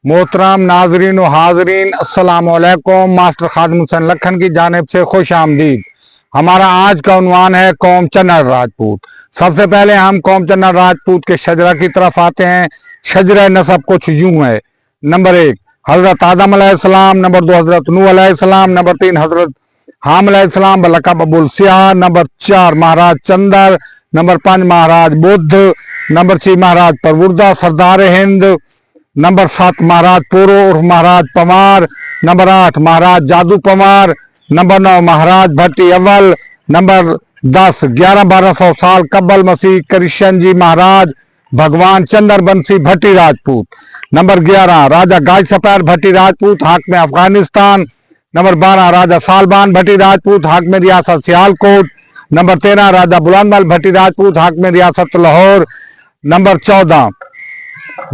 मोहतरम नाजरीन व हाजरीन अस्सलाम वालेकुम। मास्टर खादिम हुसैन लखन की जानिब से खुश आमदीद। हमारा आज का उन्वान है कौम चन्नर राजपूत। सबसे पहले हम कौम चन्नर राजपूत के शजरा की तरफ आते हैं। शजरा नसब कुछ यूं है। नंबर 1 हजरत आदम अलैहिस्सलाम, नंबर 2 हजरत नूह अलैहिस्सलाम, नंबर 3 हजरत हाम अलैहिस्सलाम बलकब अबुल सियाह, नंबर 4 महाराज चंदर, नंबर 5 महाराज बुद्ध, नंबर 6 महाराज परवुरदा सरदार हिंद, नंबर 7 महाराज पोरो उर्फ महाराज पमार, नंबर 8 महाराज जादू पमार, नंबर 9 महाराज भट्टी अव्वल, नंबर 10 1100-1200 साल कब्बल मसीह कृष्ण जी महाराज भगवान चंदर बंसी भट्टी राजपूत, नंबर 11 राजा गाज सपैर भट्टी राजपूत हाकिम अफगानिस्तान, नंबर 12 राजा सालबान भट्टी राजपूत हाकिम रियासत सियालकोट, नंबर 13 राजा बुलंदमल भट्टी राजपूत हाकिम रियासत लाहौर, नंबर 14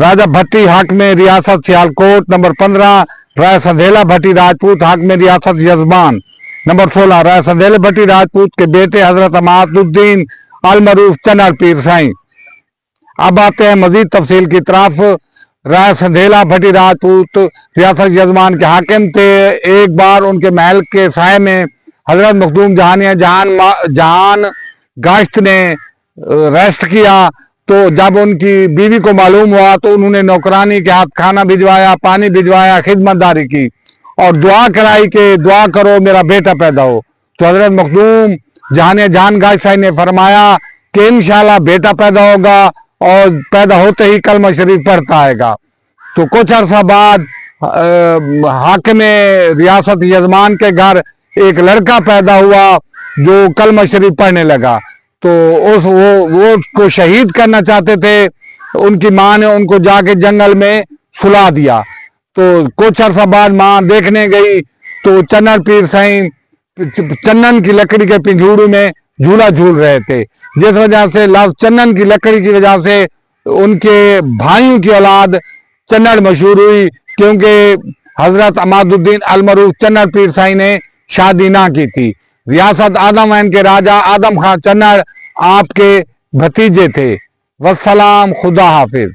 राजा भट्टी हाकिम रियासत सियालकोट, नंबर 15 राय संधेला भट्टी राजपूत हाकिम रियासत यजमान, नंबर 16 राय संधेला भट्टी राजपूत के बेटे हजरत अमादुद्दीन अलमरूफ चन्नर पीर साईं। अब आते हैं मजीद तफसील की तरफ। राय संधेला भट्टी राजपूत रियासत यजमान के हाकिम थे। एक बार उनके महल के साय में हजरत मखदूम जहानिया जहान गाश्त ने रेस्ट किया, तो जब उनकी बीवी को मालूम हुआ तो उन्होंने नौकरानी के हाथ खाना भिजवाया, पानी भिजवाया, खिदमतदारी की और दुआ कराई कि दुआ करो मेरा बेटा पैदा हो। तो हजरत मखदूम जहानिया जहान गाश्त ने फरमाया कि इंशाल्लाह बेटा पैदा होगा और पैदा होते ही कलमा शरीफ पढ़ता आएगा। तो कुछ अरसा बाद हाकिम रियासत यजमान के घर एक लड़का पैदा हुआ जो कलमा शरीफ पढ़ने लगा। तो वो को शहीद करना चाहते थे। उनकी माँ ने उनको जाके जंगल में सुला दिया। तो कुछ अरसा बाद माँ देखने गई तो चन्नर पीर साईं चन्नन की लकड़ी के पिंजूड़ू में झूला झूल रहे थे, जिस वजह से लफ्ज चन्नन की लकड़ी की वजह से उनके भाइयों की औलाद चन्नर मशहूर हुई, क्योंकि हजरत अमादुद्दीन अलमरूफ चन्नर पीर साईं ने शादी ना की थी। रियासत आदम के राजा आदम खान चन्नर आपके भतीजे थे। वस्सलाम, खुदा हाफिज।